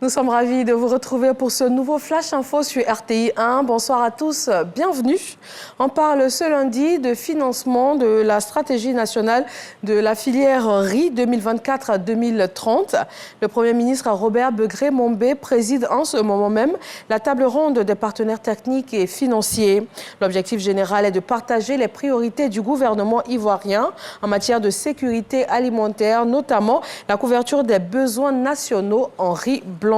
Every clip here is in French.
Nous sommes ravis de vous retrouver pour ce nouveau Flash Info sur RTI 1. Bonsoir à tous, bienvenue. On parle ce lundi de financement de la stratégie nationale de la filière riz 2024-2030. Le Premier ministre Robert Begré-Mombé préside en ce moment même la table ronde des partenaires techniques et financiers. L'objectif général est de partager les priorités du gouvernement ivoirien en matière de sécurité alimentaire, notamment la couverture des besoins nationaux en riz blanchi.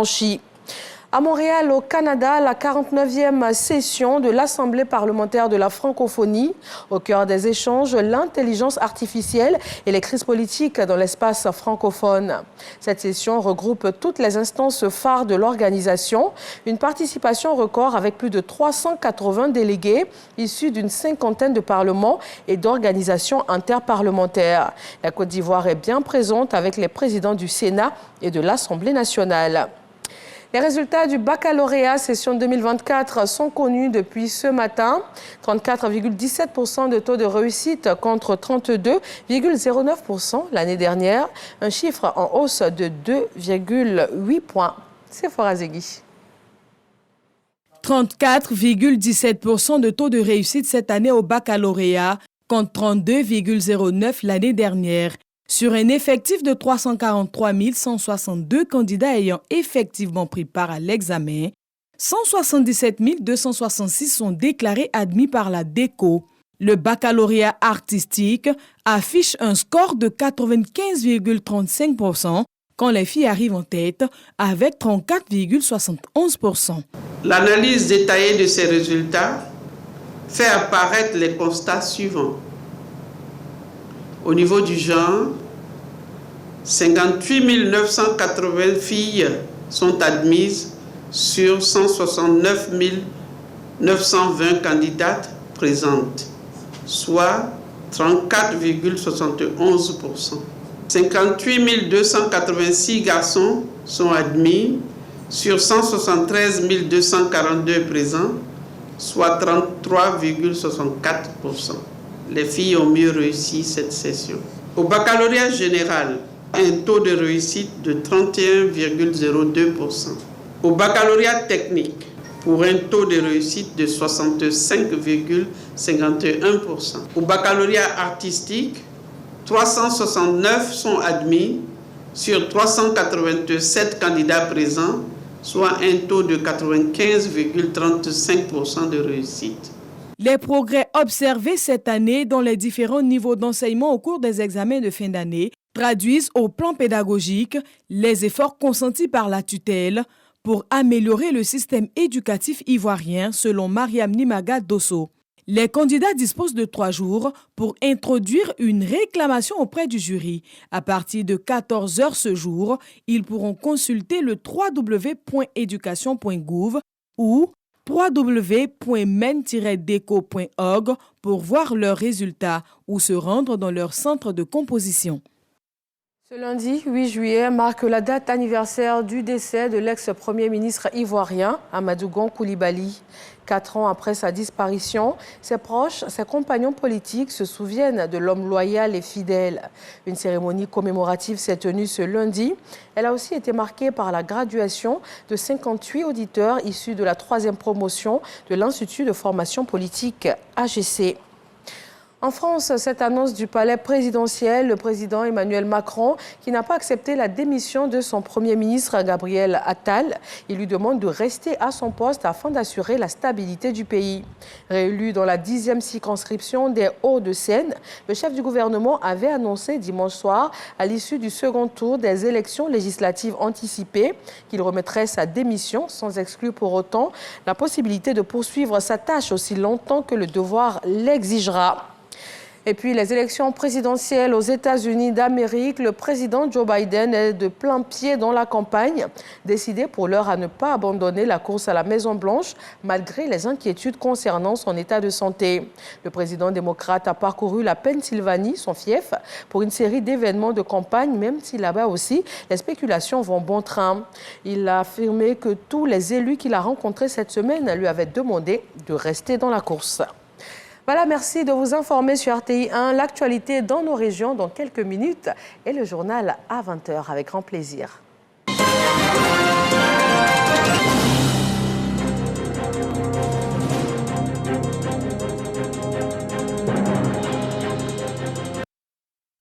À Montréal, au Canada, la 49e session de l'Assemblée parlementaire de la francophonie. Au cœur des échanges, l'intelligence artificielle et les crises politiques dans l'espace francophone. Cette session regroupe toutes les instances phares de l'organisation. Une participation record avec plus de 380 délégués issus d'une cinquantaine de parlements et d'organisations interparlementaires. La Côte d'Ivoire est bien présente avec les présidents du Sénat et de l'Assemblée nationale. Les résultats du baccalauréat session 2024 sont connus depuis ce matin. 34,17% de taux de réussite contre 32,09% l'année dernière. Un chiffre en hausse de 2,8 points. C'est Forazegui. 34,17% de taux de réussite cette année au baccalauréat contre 32,09% l'année dernière. Sur un effectif de 343 162 candidats ayant effectivement pris part à l'examen, 177 266 sont déclarés admis par la DECO. Le baccalauréat artistique affiche un score de 95,35% quand les filles arrivent en tête avec 34,71%. L'analyse détaillée de ces résultats fait apparaître les constats suivants. Au niveau du genre, 58 980 filles sont admises sur 169 920 candidates présentes, soit 34,71%. 58 286 garçons sont admis sur 173 242 présents, soit 33,64%. Les filles ont mieux réussi cette session. Au baccalauréat général, un taux de réussite de 31,02%. Au baccalauréat technique, pour un taux de réussite de 65,51%. Au baccalauréat artistique, 369 sont admis sur 387 candidats présents, soit un taux de 95,35% de réussite. Les progrès observés cette année dans les différents niveaux d'enseignement au cours des examens de fin d'année traduisent au plan pédagogique les efforts consentis par la tutelle pour améliorer le système éducatif ivoirien, selon Mariam Nimaga Dosso. Les candidats disposent de 3 jours pour introduire une réclamation auprès du jury. À partir de 14 h ce jour, ils pourront consulter le www.education.gouv ou www.men-deco.org pour voir leurs résultats ou se rendre dans leur centre de composition. Ce lundi 8 juillet marque la date anniversaire du décès de l'ex-premier ministre ivoirien Amadou Gon Coulibaly. 4 ans après sa disparition, ses proches, ses compagnons politiques se souviennent de l'homme loyal et fidèle. Une cérémonie commémorative s'est tenue ce lundi. Elle a aussi été marquée par la graduation de 58 auditeurs issus de la 3e promotion de l'Institut de formation politique AGC. En France, cette annonce du palais présidentiel, le président Emmanuel Macron, qui n'a pas accepté la démission de son Premier ministre Gabriel Attal, il lui demande de rester à son poste afin d'assurer la stabilité du pays. Réélu dans la 10e circonscription des Hauts-de-Seine, le chef du gouvernement avait annoncé dimanche soir, à l'issue du second tour des élections législatives anticipées, qu'il remettrait sa démission sans exclure pour autant la possibilité de poursuivre sa tâche aussi longtemps que le devoir l'exigera. Et puis les élections présidentielles aux États-Unis d'Amérique, le président Joe Biden est de plein pied dans la campagne, décidé pour l'heure à ne pas abandonner la course à la Maison-Blanche, malgré les inquiétudes concernant son état de santé. Le président démocrate a parcouru la Pennsylvanie, son fief, pour une série d'événements de campagne, même si là-bas aussi, les spéculations vont bon train. Il a affirmé que tous les élus qu'il a rencontrés cette semaine lui avaient demandé de rester dans la course. Voilà, merci de vous informer sur RTI 1. L'actualité dans nos régions dans quelques minutes et le journal à 20 h avec grand plaisir.